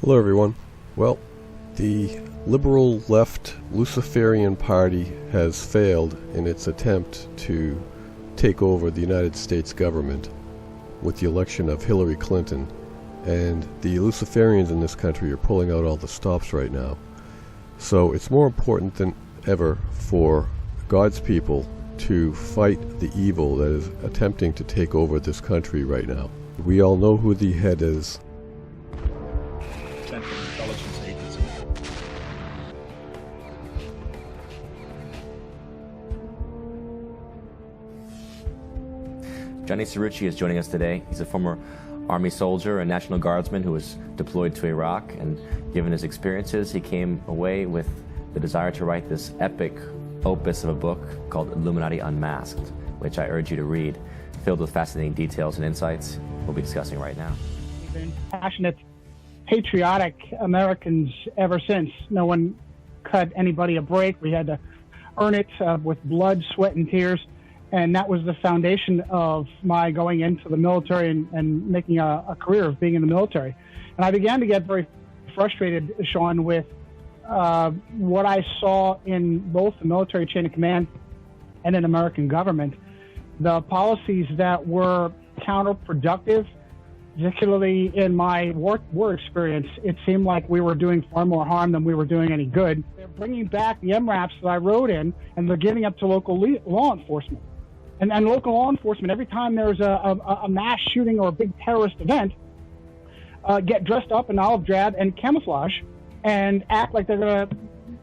Hello everyone. Well, the liberal left Luciferian Party has failed in its attempt to take over the United States government with the election of Hillary Clinton, and the Luciferians in this country are pulling out all the stops right now. So it's more important than ever for God's people to fight the evil that is attempting to take over this country right now. We all know who the head is. Central Intelligence Agency. Johnny Cerrucci is joining us today. He's a former Army soldier and National Guardsman who was deployed to Iraq, and given his experiences, he came away with the desire to write this epic opus of a book called Illuminati Unmasked, which I urge you to read, filled with fascinating details and insights we'll be discussing right now. We've been passionate, patriotic Americans ever since. No one cut anybody a break. We had to earn it with blood, sweat, and tears. And that was the foundation of my going into the military and making a career of being in the military. And I began to get very frustrated, Sean, with what I saw in both the military chain of command and in American government. The policies that were counterproductive, particularly in my war experience, it seemed like we were doing far more harm than we were doing any good. They're bringing back the MRAPs that I wrote in, and they're giving up to local law enforcement. And local law enforcement, every time there's a mass shooting or a big terrorist event, get dressed up in olive drab and camouflage and act like they're going to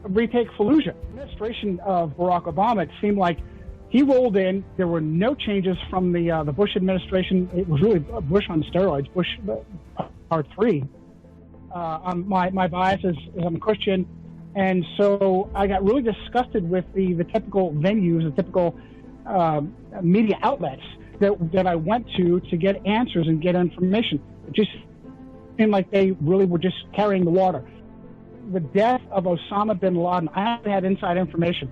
retake Fallujah. The administration of Barack Obama, it seemed like he rolled in. There were no changes from the Bush administration. It was really Bush on steroids, Bush part 3. My bias is I'm a Christian, and so I got really disgusted with the typical venues, the typical media outlets that I went to get answers and get information. It just seemed like they really were just carrying the water. The death of Osama bin Laden, I had inside information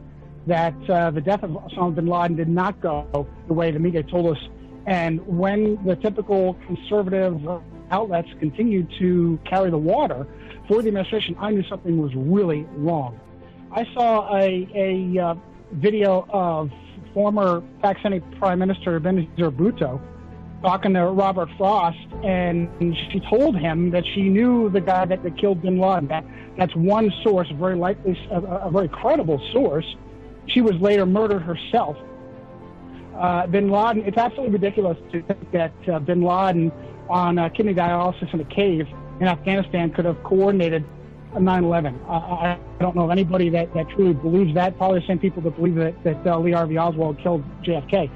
that the death of Osama bin Laden did not go the way the media told us. And when the typical conservative outlets continued to carry the water for the administration, I knew something was really wrong. I saw a video of former Pakistani Prime Minister Benazir Bhutto talking to Robert Frost, and she told him that she knew the guy that killed bin Laden. That's one source, very likely a very credible source. She was later murdered herself. Bin Laden, it's absolutely ridiculous to think that bin Laden on kidney dialysis in a cave in Afghanistan could have coordinated 9/11. I don't know of anybody that truly believes that. Probably the same people that believe that Lee Harvey Oswald killed JFK.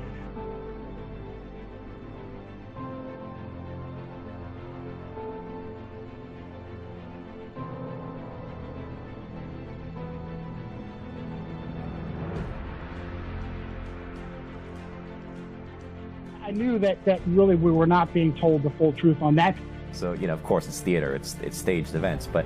I knew that really we were not being told the full truth on that. So, of course, it's theater, it's staged events, but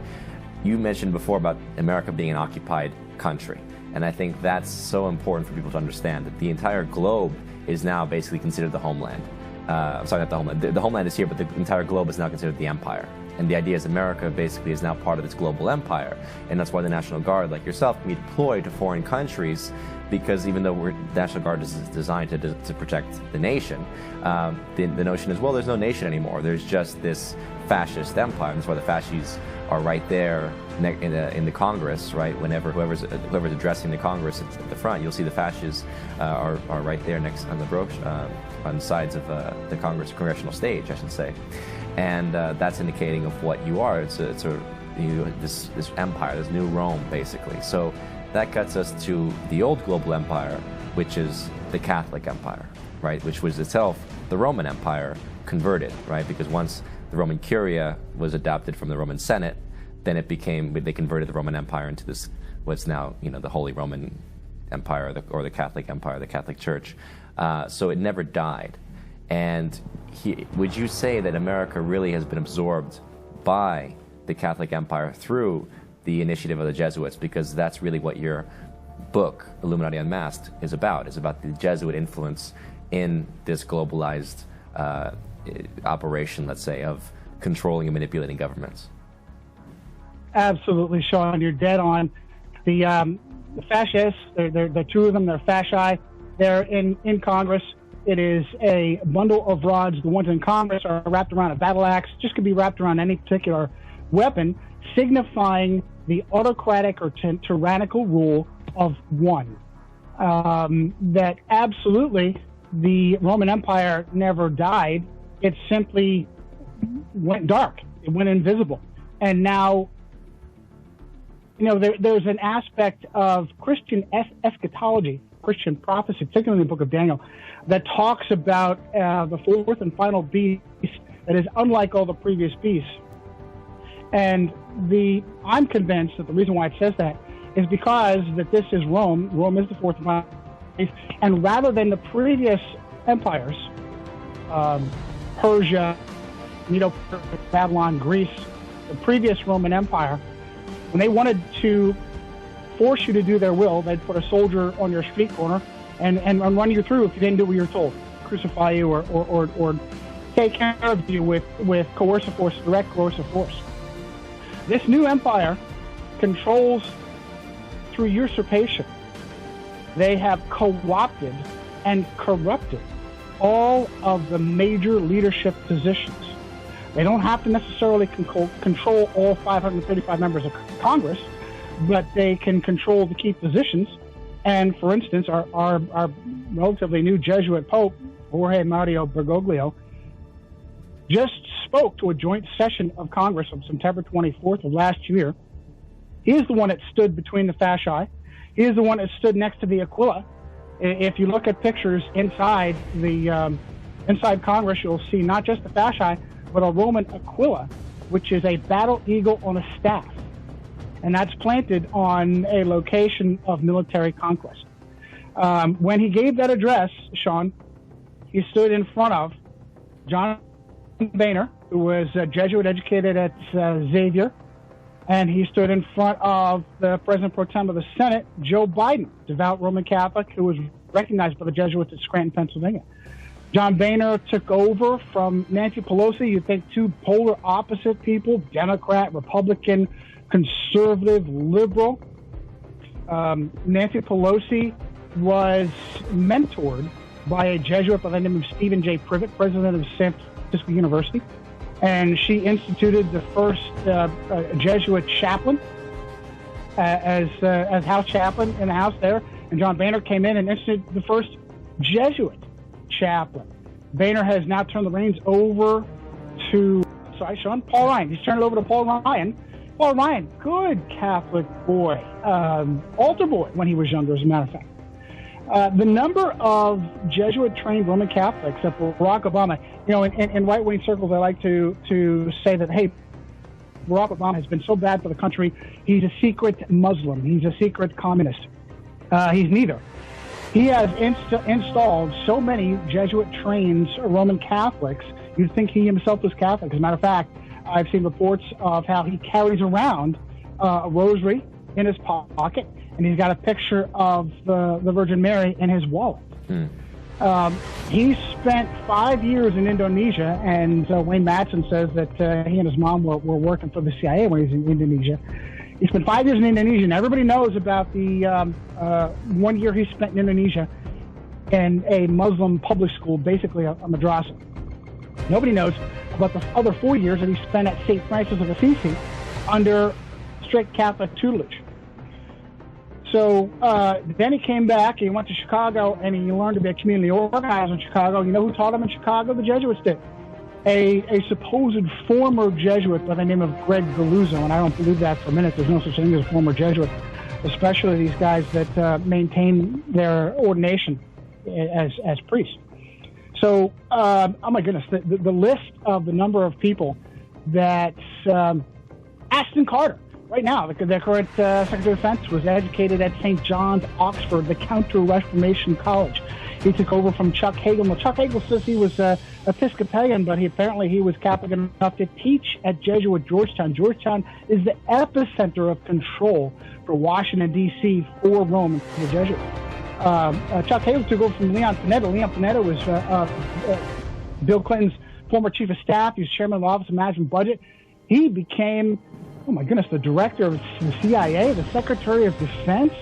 you mentioned before about America being an occupied country, and I think that's so important for people to understand, that the entire globe is now basically considered the homeland. Sorry, not the homeland. The homeland is here, but the entire globe is now considered the empire. And the idea is America basically is now part of this global empire, and that's why the National Guard, like yourself, can be deployed to foreign countries, because even though the National Guard is designed to protect the nation, the notion is, well, there's no nation anymore. There's just this fascist empire, and that's why the fascists are right there in the Congress, right? Whenever whoever's addressing the Congress at the front, you'll see the fascists are right there next on the on the sides of the congressional stage, I should say, and that's indicating of what you are. It's this empire, this new Rome, basically. So that gets us to the old global empire, which is the Catholic Empire, right? Which was itself the Roman Empire converted, right? Because once the Roman Curia was adopted from the Roman Senate, then they converted the Roman Empire into this, what's now, the Holy Roman Empire, or the Catholic Empire, the Catholic Church. So it never died. And would you say that America really has been absorbed by the Catholic Empire through the initiative of the Jesuits? Because that's really what your book, Illuminati Unmasked, is about the Jesuit influence in this globalized operation, let's say, of controlling and manipulating governments. Absolutely, Sean. You're dead on. The fascists, they're two of them. They're fasci. They're in Congress. It is a bundle of rods. The ones in Congress are wrapped around a battle axe. Just could be wrapped around any particular weapon, signifying the autocratic or tyrannical rule of one. That absolutely the Roman Empire never died. It simply went dark. It went invisible. And now, there's an aspect of Christian eschatology, Christian prophecy, particularly in the book of Daniel, that talks about the fourth and final beast that is unlike all the previous beasts. And I'm convinced that the reason why it says that is because that this is Rome. Rome is the fourth and final beast. And rather than the previous empires, Persia, Babylon, Greece, the previous Roman Empire, when they wanted to force you to do their will, they'd put a soldier on your street corner and run you through if you didn't do what you were told, crucify you or take care of you with coercive force, direct coercive force. This new empire controls through usurpation. They have co-opted and corrupted all of the major leadership positions. They don't have to necessarily control all 535 members of Congress, but they can control the key positions. And for instance, our relatively new Jesuit Pope, Jorge Mario Bergoglio, just spoke to a joint session of Congress on September 24th of last year. He is the one that stood between the fasci. He is the one that stood next to the Aquila. If you look at pictures inside Congress, you'll see not just the fasci, but a Roman Aquila, which is a battle eagle on a staff. And that's planted on a location of military conquest. When he gave that address, Sean, he stood in front of John Boehner, who was Jesuit educated at Xavier, and he stood in front of the President Pro Tem of the Senate, Joe Biden, devout Roman Catholic, who was recognized by the Jesuits at Scranton, Pennsylvania. John Boehner took over from Nancy Pelosi. You think two polar opposite people, Democrat, Republican, conservative, liberal. Nancy Pelosi was mentored by a Jesuit by the name of Stephen J. Privet, president of San Francisco University. And she instituted the first Jesuit chaplain as house chaplain in the house there. And John Boehner came in and instituted the first Jesuit chaplain. Boehner has now turned the reins over to, Paul Ryan. He's turned it over to Paul Ryan. Paul Ryan, good Catholic boy, altar boy when he was younger, as a matter of fact. The number of Jesuit-trained Roman Catholics that Barack Obama, in right-wing circles, I like to say that, hey, Barack Obama has been so bad for the country, he's a secret Muslim, he's a secret communist. He's neither. He has installed so many Jesuit-trained Roman Catholics, you'd think he himself was Catholic. As a matter of fact, I've seen reports of how he carries around a rosary in his pocket, and he's got a picture of the Virgin Mary in his wallet. He spent 5 years in Indonesia, and Wayne Madsen says that he and his mom were working for the CIA when he was in Indonesia. He spent 5 years in Indonesia, and everybody knows about the 1 year he spent in Indonesia in a Muslim public school, basically a madrasa. Nobody knows about the other 4 years that he spent at St. Francis of Assisi under strict Catholic tutelage. So then he came back, he went to Chicago, and he learned to be a community organizer in Chicago. You know who taught him in Chicago? The Jesuits did. A supposed former Jesuit by the name of Greg Galuzzo, and I don't believe that for a minute. There's no such thing as a former Jesuit, especially these guys that maintain their ordination as priests. So, oh my goodness, the list of the number of people that Ashton Carter, right now, the current Secretary of Defense, was educated at St. John's, Oxford, the Counter-Reformation College. He took over from Chuck Hagel. Well, Chuck Hagel says he was Episcopalian, but apparently he was Catholic enough to teach at Jesuit Georgetown. Georgetown is the epicenter of control for Washington, D.C., for Rome, and for the Jesuits. Chuck Hagel took over from Leon Panetta. Leon Panetta was Bill Clinton's former chief of staff. He was chairman of the Office of Management and Budget. He became oh my goodness, the director of the CIA, the Secretary of Defense,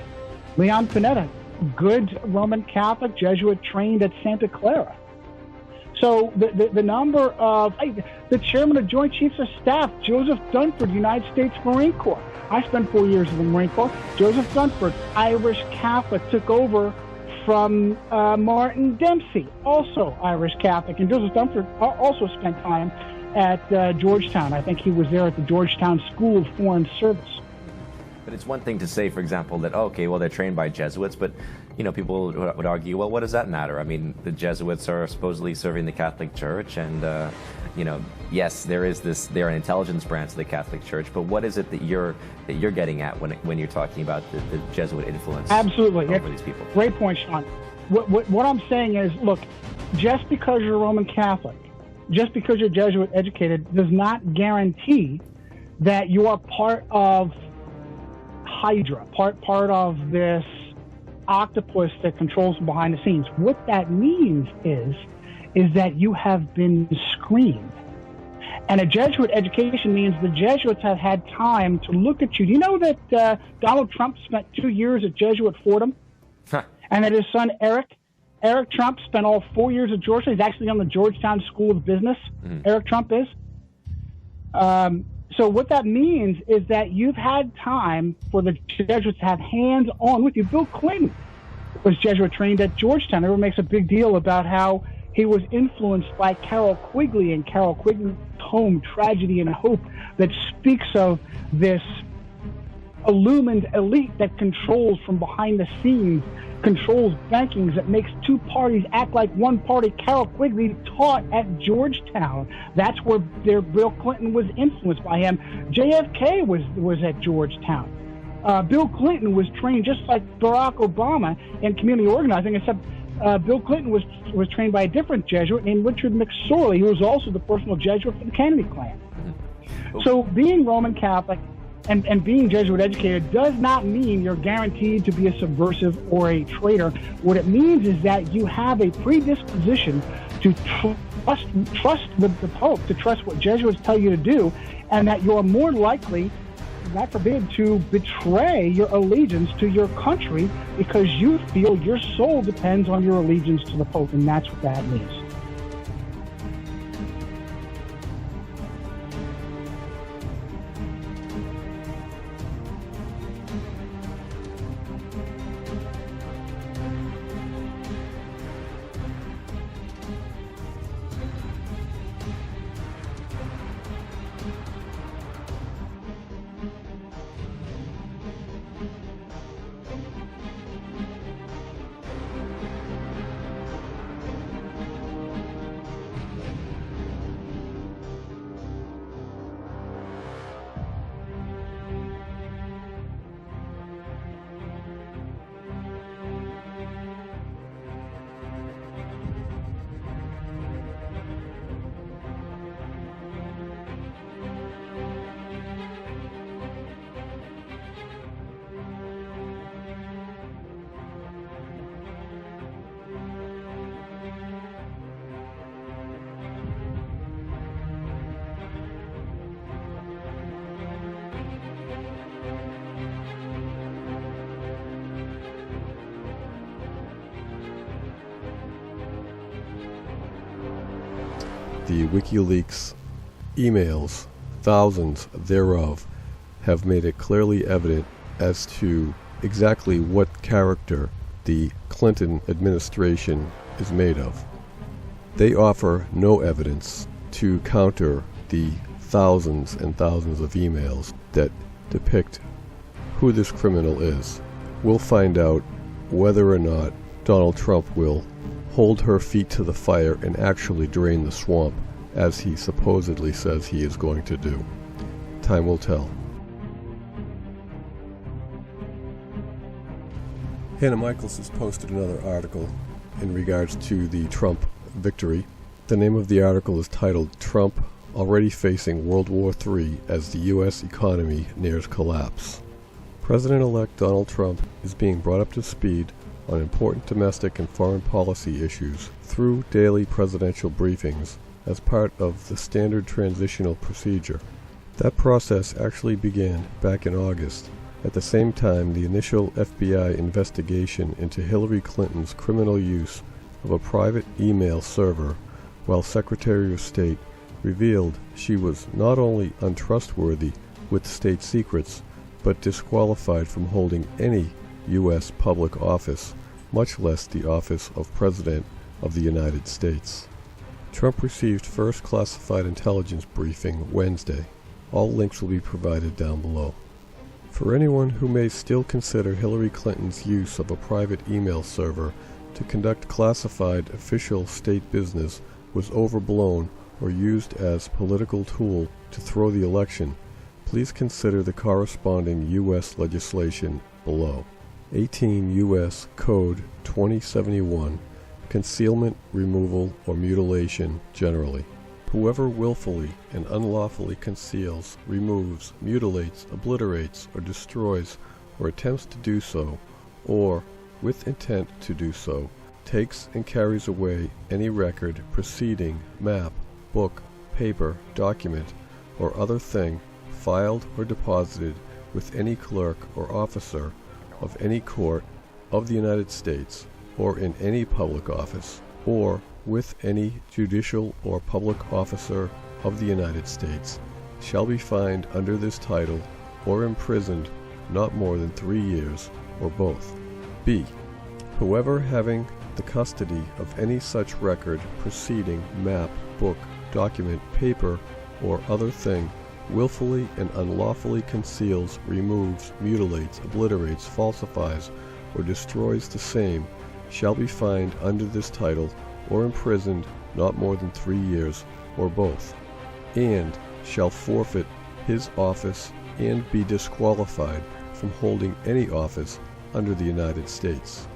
Leon Panetta, good Roman Catholic Jesuit trained at Santa Clara. So the number of, the chairman of Joint Chiefs of Staff, Joseph Dunford, United States Marine Corps. I spent 4 years in the Marine Corps. Joseph Dunford, Irish Catholic, took over from Martin Dempsey, also Irish Catholic. And Joseph Dunford also spent time at Georgetown. I think he was there at the Georgetown School of Foreign Service. But it's one thing to say, for example, that, okay, well, they're trained by Jesuits, but, you know, people would argue, well, what does that matter? I mean, the Jesuits are supposedly serving the Catholic Church, and, you know, yes, they're an intelligence branch of the Catholic Church, but what is it that you're getting at when you're talking about the Jesuit influence Absolutely. over these people? Great point, Sean. What I'm saying is, look, just because you're Roman Catholic, just because you're Jesuit educated, does not guarantee that you are part of Hydra, part of this octopus that controls from behind the scenes. What that means is that you have been screened. And a Jesuit education means the Jesuits have had time to look at you. Do you know that Donald Trump spent 2 years at Jesuit Fordham? Huh. And that his son, Eric Trump, spent all 4 years at Georgetown. He's actually on the Georgetown School of Business. Eric Trump is. So what that means is that you've had time for the Jesuits to have hands-on with you. Bill Clinton was Jesuit trained at Georgetown. Everyone makes a big deal about how he was influenced by Carol Quigley and Carol Quigley's poem, Tragedy and Hope, that speaks of this illumined elite that controls from behind the scenes, controls bankings, that makes two parties act like one party. Carol Quigley taught at Georgetown. That's where Bill Clinton was influenced by him. JFK was at Georgetown. Bill Clinton was trained just like Barack Obama in community organizing, except Bill Clinton was trained by a different Jesuit named Richard McSorley, who was also the personal Jesuit for the Kennedy clan. So being Roman Catholic and being Jesuit educated does not mean you're guaranteed to be a subversive or a traitor. What it means is that you have a predisposition to trust the Pope, to trust what Jesuits tell you to do, and that you're more likely, God forbid, to betray your allegiance to your country because you feel your soul depends on your allegiance to the Pope, and that's what that means. The WikiLeaks emails, thousands thereof, have made it clearly evident as to exactly what character the Clinton administration is made of. They offer no evidence to counter the thousands and thousands of emails that depict who this criminal is. We'll find out whether or not Donald Trump will hold her feet to the fire and actually drain the swamp, as he supposedly says he is going to do. Time will tell. Hannah Michaels has posted another article in regards to the Trump victory. The name of the article is titled, "Trump Already Facing World War III as the U.S. Economy Nears Collapse." President-elect Donald Trump is being brought up to speed on important domestic and foreign policy issues through daily presidential briefings as part of the standard transitional procedure. That process actually began back in August. At the same time, the initial FBI investigation into Hillary Clinton's criminal use of a private email server while Secretary of State revealed she was not only untrustworthy with state secrets, but disqualified from holding any U.S. public office, much less the office of President of the United States. Trump received first classified intelligence briefing Wednesday. All links will be provided down below. For anyone who may still consider Hillary Clinton's use of a private email server to conduct classified official state business was overblown or used as political tool to throw the election, please consider the corresponding U.S. legislation below. 18 U.S. Code 2071, Concealment, Removal, or Mutilation generally. Whoever willfully and unlawfully conceals, removes, mutilates, obliterates, or destroys, or attempts to do so, or, with intent to do so, takes and carries away any record, proceeding, map, book, paper, document, or other thing filed or deposited with any clerk or officer of any court of the United States or in any public office, or with any judicial or public officer of the United States, shall be fined under this title or imprisoned not more than 3 years, or both. B. Whoever having the custody of any such record, proceeding, map, book, document, paper, or other thing, willfully and unlawfully conceals, removes, mutilates, obliterates, falsifies, or destroys the same, shall be fined under this title or imprisoned not more than 3 years, or both, and shall forfeit his office and be disqualified from holding any office under the United States.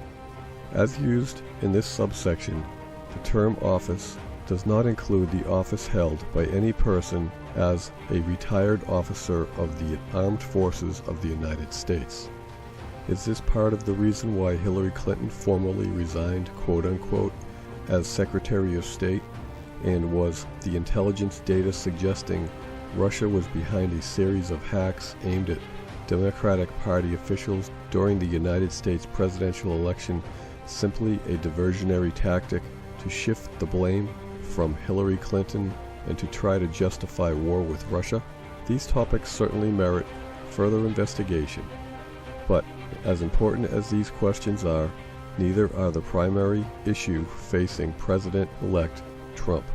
As used in this subsection, the term office does not include the office held by any person as a retired officer of the Armed Forces of the United States. Is this part of the reason why Hillary Clinton formally resigned, quote-unquote, as Secretary of State, and was the intelligence data suggesting Russia was behind a series of hacks aimed at Democratic Party officials during the United States presidential election simply a diversionary tactic to shift the blame from Hillary Clinton and to try to justify war with Russia? These topics certainly merit further investigation, but as important as these questions are, neither are the primary issue facing President-elect Trump.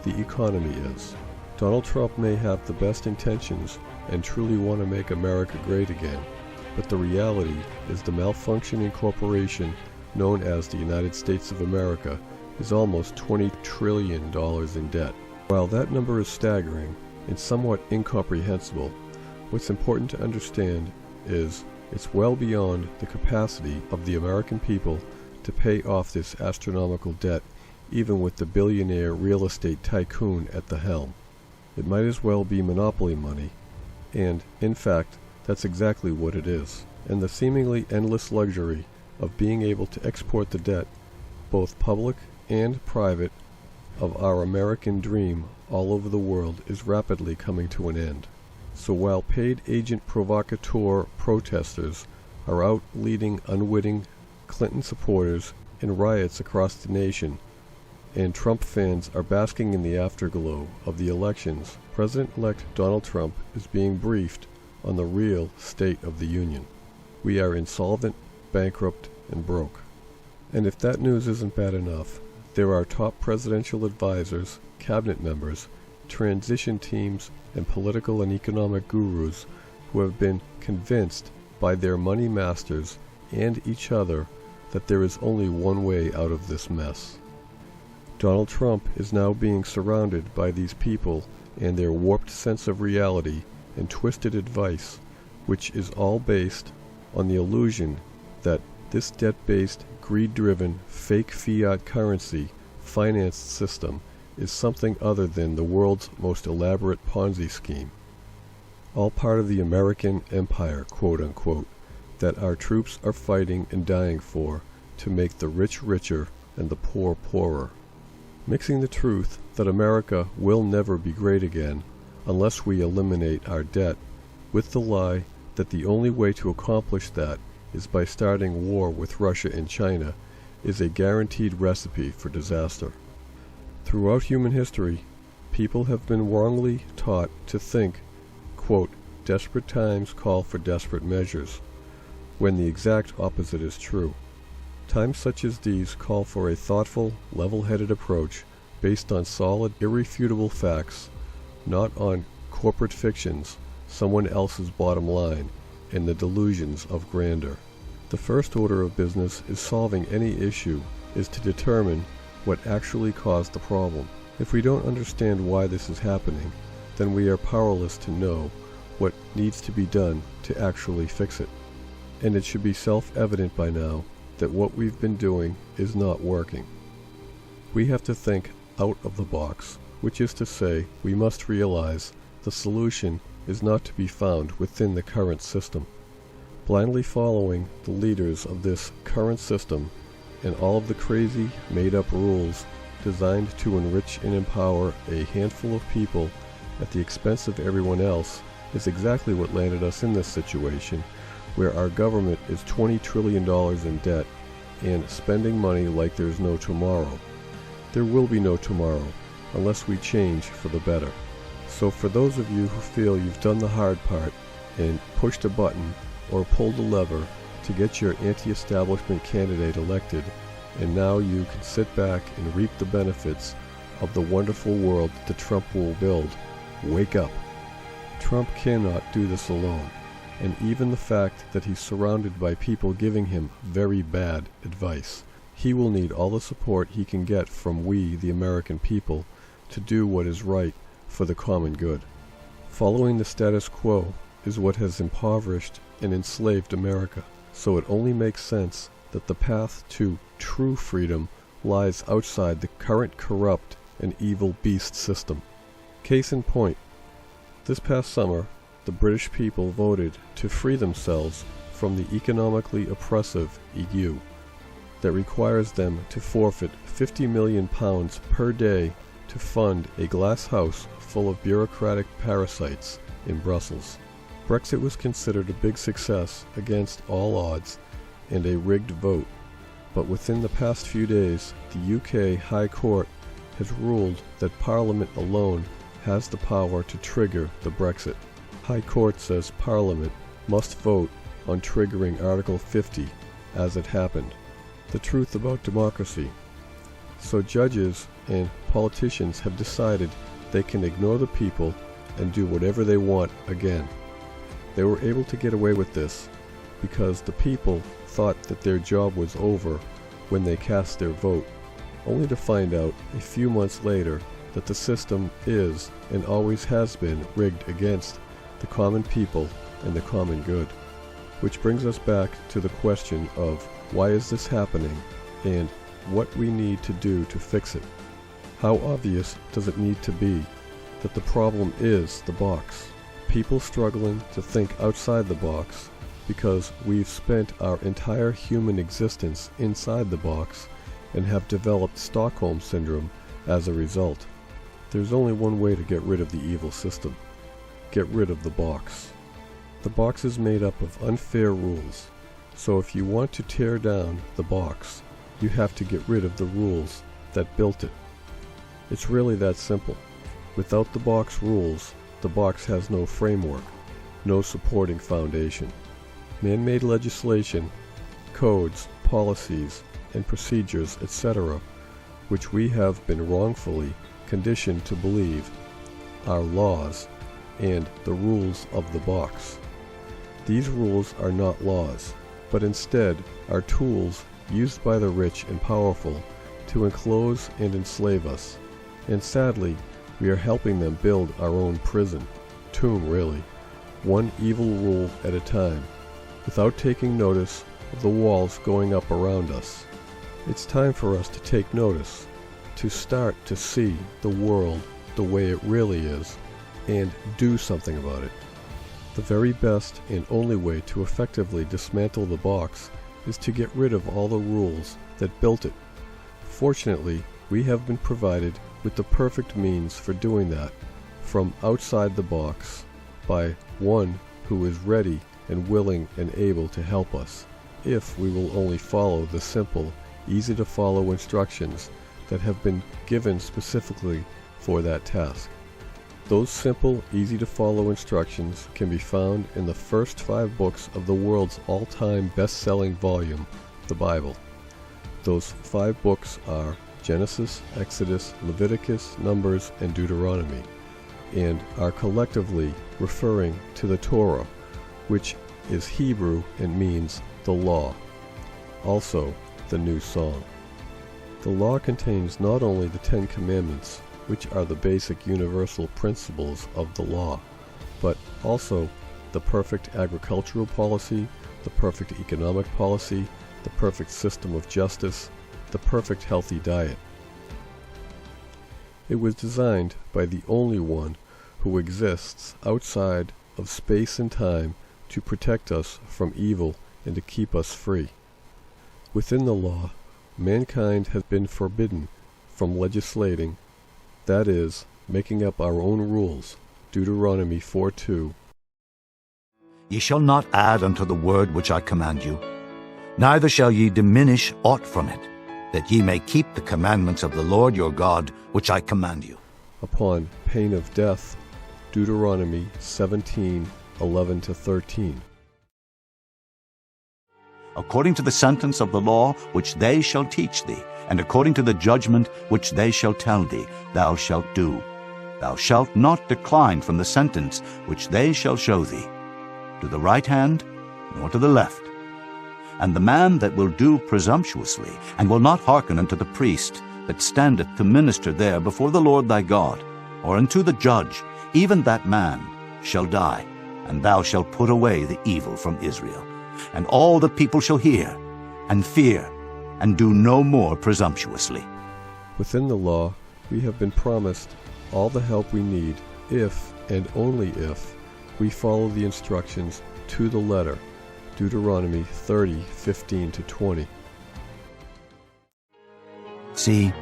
The economy is. Donald Trump may have the best intentions and truly want to make America great again, but the reality is the malfunctioning corporation known as the United States of America is almost $20 trillion in debt. While that number is staggering and somewhat incomprehensible, what's important to understand is it's well beyond the capacity of the American people to pay off this astronomical debt, even with the billionaire real estate tycoon at the helm. It might as well be monopoly money, and, in fact, that's exactly what it is. And the seemingly endless luxury of being able to export the debt, both public and private, of our American dream all over the world is rapidly coming to an end. So while paid agent provocateur protesters are out leading unwitting Clinton supporters in riots across the nation, and Trump fans are basking in the afterglow of the elections, President-elect Donald Trump is being briefed on the real state of the union. We are insolvent, bankrupt, and broke. And if that news isn't bad enough, there are top presidential advisors, cabinet members, transition teams, and political and economic gurus who have been convinced by their money masters and each other that there is only one way out of this mess. Donald Trump is now being surrounded by these people and their warped sense of reality and twisted advice, which is all based on the illusion that this debt-based, greed-driven, fake fiat currency financed system is something other than the world's most elaborate Ponzi scheme. All part of the American empire, quote-unquote, that our troops are fighting and dying for to make the rich richer and the poor poorer. Mixing the truth that America will never be great again unless we eliminate our debt, with the lie that the only way to accomplish that is by starting war with Russia and China, is a guaranteed recipe for disaster. Throughout human history, people have been wrongly taught to think, quote, desperate times call for desperate measures, when the exact opposite is true. Times such as these call for a thoughtful, level-headed approach based on solid, irrefutable facts, not on corporate fictions, someone else's bottom line, and the delusions of grandeur. The first order of business is solving any issue is to determine what actually caused the problem. If we don't understand why this is happening, then we are powerless to know what needs to be done to actually fix it. And it should be self-evident by now that what we've been doing is not working. We have to think out of the box, which is to say, we must realize the solution is not to be found within the current system. Blindly following the leaders of this current system and all of the crazy, made-up rules designed to enrich and empower a handful of people at the expense of everyone else is exactly what landed us in this situation, where our government is $20 trillion in debt and spending money like there's no tomorrow. There will be no tomorrow unless we change for the better. So for those of you who feel you've done the hard part and pushed a button or pulled a lever to get your anti-establishment candidate elected, and now you can sit back and reap the benefits of the wonderful world that Trump will build, wake up. Trump cannot do this alone, and even the fact that he's surrounded by people giving him very bad advice, he will need all the support he can get from we, the American people, to do what is right for the common good. Following the status quo is what has impoverished and enslaved America, so it only makes sense that the path to true freedom lies outside the current corrupt and evil beast system. Case in point, this past summer, the British people voted to free themselves from the economically oppressive EU that requires them to forfeit £50 million per day to fund a glass house full of bureaucratic parasites in Brussels. Brexit was considered a big success against all odds and a rigged vote, but within the past few days, the UK High Court has ruled that Parliament alone has the power to trigger the Brexit. High Court says Parliament must vote on triggering Article 50 as it happened. The truth about democracy. So judges and politicians have decided they can ignore the people and do whatever they want again. They were able to get away with this because the people thought that their job was over when they cast their vote, only to find out a few months later that the system is and always has been rigged against the common people and the common good. Which brings us back to the question of why is this happening and what we need to do to fix it. How obvious does it need to be that the problem is the box? People struggling to think outside the box because we've spent our entire human existence inside the box and have developed Stockholm Syndrome as a result. There's only one way to get rid of the evil system. Get rid of the box. The box is made up of unfair rules, so if you want to tear down the box, you have to get rid of the rules that built it. It's really that simple. Without the box rules, the box has no framework, no supporting foundation. Man-made legislation, codes, policies, and procedures, etc., which we have been wrongfully conditioned to believe are laws and the rules of the box. These rules are not laws, but instead are tools used by the rich and powerful to enclose and enslave us. And sadly, we are helping them build our own prison, tomb really, one evil rule at a time, without taking notice of the walls going up around us. It's time for us to take notice, to start to see the world the way it really is, and do something about it. The very best and only way to effectively dismantle the box is to get rid of all the rules that built it. Fortunately, we have been provided with the perfect means for doing that, from outside the box by one who is ready and willing and able to help us, if we will only follow the simple, easy-to-follow instructions that have been given specifically for that task. Those simple, easy-to-follow instructions can be found in the first 5 books of the world's all-time best-selling volume, the Bible. Those 5 books are Genesis, Exodus, Leviticus, Numbers, and Deuteronomy, and are collectively referring to the Torah, which is Hebrew and means the law, also the new song. The law contains not only the 10 Commandments, which are the basic universal principles of the law, but also the perfect agricultural policy, the perfect economic policy, the perfect system of justice, the perfect healthy diet. It was designed by the only one who exists outside of space and time to protect us from evil and to keep us free. Within the law, mankind has been forbidden from legislating, that is, making up our own rules. Deuteronomy 4:2. Ye shall not add unto the word which I command you, neither shall ye diminish aught from it, that ye may keep the commandments of the Lord your God, which I command you. Upon pain of death. Deuteronomy 17:11-13. According to the sentence of the law which they shall teach thee, and according to the judgment which they shall tell thee, thou shalt do. Thou shalt not decline from the sentence which they shall show thee, to the right hand, nor to the left. And the man that will do presumptuously, and will not hearken unto the priest that standeth to minister there before the Lord thy God, or unto the judge, even that man shall die, and thou shalt put away the evil from Israel. And all the people shall hear, and fear, and do no more presumptuously. Within the law, we have been promised all the help we need if, and only if, we follow the instructions to the letter. Deuteronomy 30:15-20. See,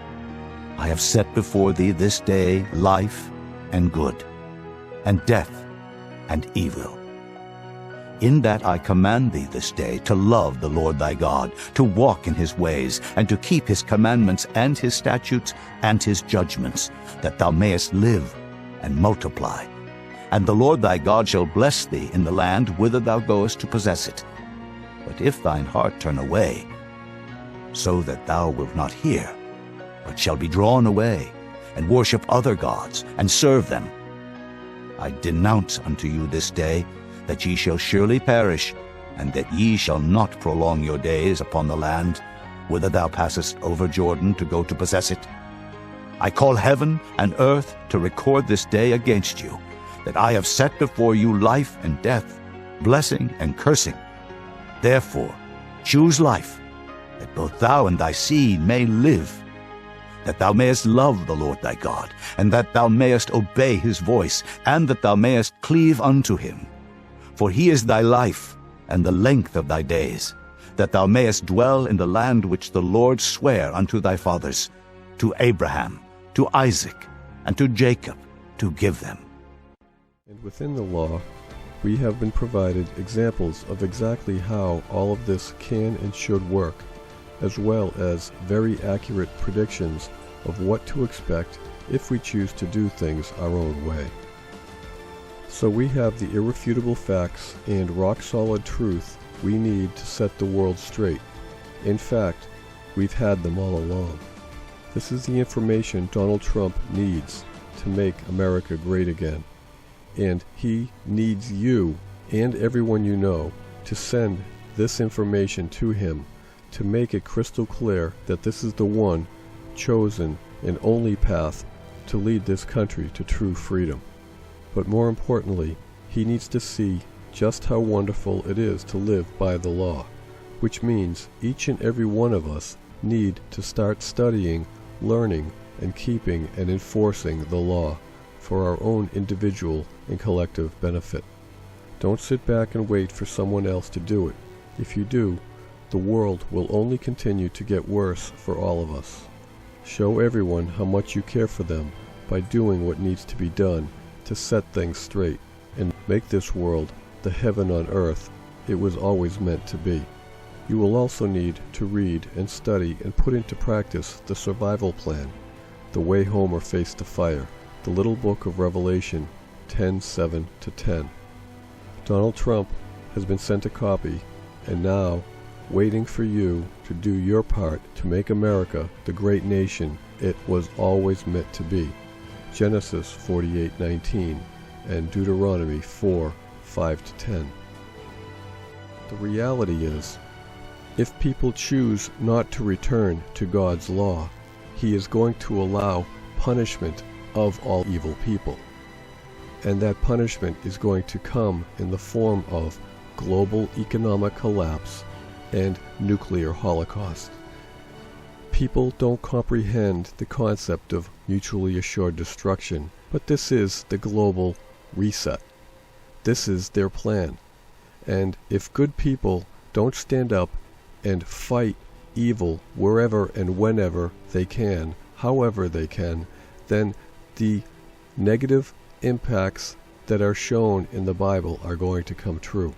I have set before thee this day life and good, and death and evil. In that I command thee this day to love the Lord thy God, to walk in his ways, and to keep his commandments and his statutes and his judgments, that thou mayest live and multiply. And the Lord thy God shall bless thee in the land whither thou goest to possess it. But if thine heart turn away, so that thou wilt not hear, but shall be drawn away, and worship other gods, and serve them, I denounce unto you this day that ye shall surely perish, and that ye shall not prolong your days upon the land, whither thou passest over Jordan to go to possess it. I call heaven and earth to record this day against you, that I have set before you life and death, blessing and cursing. Therefore choose life, that both thou and thy seed may live, that thou mayest love the Lord thy God, and that thou mayest obey his voice, and that thou mayest cleave unto him. For he is thy life, and the length of thy days, that thou mayest dwell in the land which the Lord sware unto thy fathers, to Abraham, to Isaac, and to Jacob, to give them. And within the law, we have been provided examples of exactly how all of this can and should work, as well as very accurate predictions of what to expect if we choose to do things our own way. So we have the irrefutable facts and rock-solid truth we need to set the world straight. In fact, we've had them all along. This is the information Donald Trump needs to make America great again. And he needs you and everyone you know to send this information to him to make it crystal clear that this is the one chosen and only path to lead this country to true freedom. But more importantly, he needs to see just how wonderful it is to live by the law, which means each and every one of us need to start studying, learning, and keeping and enforcing the law for our own individual and collective benefit. Don't sit back and wait for someone else to do it. If you do, the world will only continue to get worse for all of us. Show everyone how much you care for them by doing what needs to be done to set things straight and make this world the heaven on earth it was always meant to be. You will also need to read and study and put into practice the survival plan, the way home or face the fire, the little book of Revelation 10:7-10. Donald Trump has been sent a copy and now waiting for you to do your part to make America the great nation it was always meant to be. Genesis 48:19 and Deuteronomy 4:5-10. The reality is, if people choose not to return to God's law, He is going to allow punishment of all evil people. And that punishment is going to come in the form of global economic collapse and nuclear holocaust. People don't comprehend the concept of mutually assured destruction, but this is the global reset. This is their plan. And if good people don't stand up and fight evil wherever and whenever they can, however they can, then the negative impacts that are shown in the Bible are going to come true.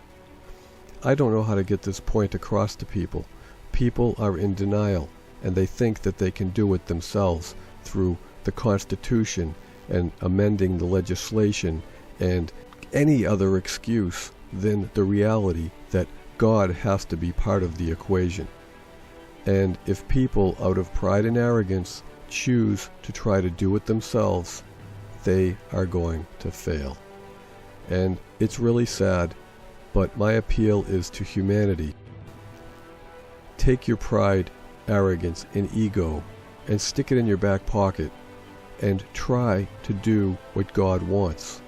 I don't know how to get this point across to people. People are in denial, and they think that they can do it themselves through the Constitution and amending the legislation and any other excuse than the reality that God has to be part of the equation. And if people, out of pride and arrogance, choose to try to do it themselves, they are going to fail. And it's really sad, but my appeal is to humanity. Take your pride, arrogance, and ego and stick it in your back pocket and try to do what God wants.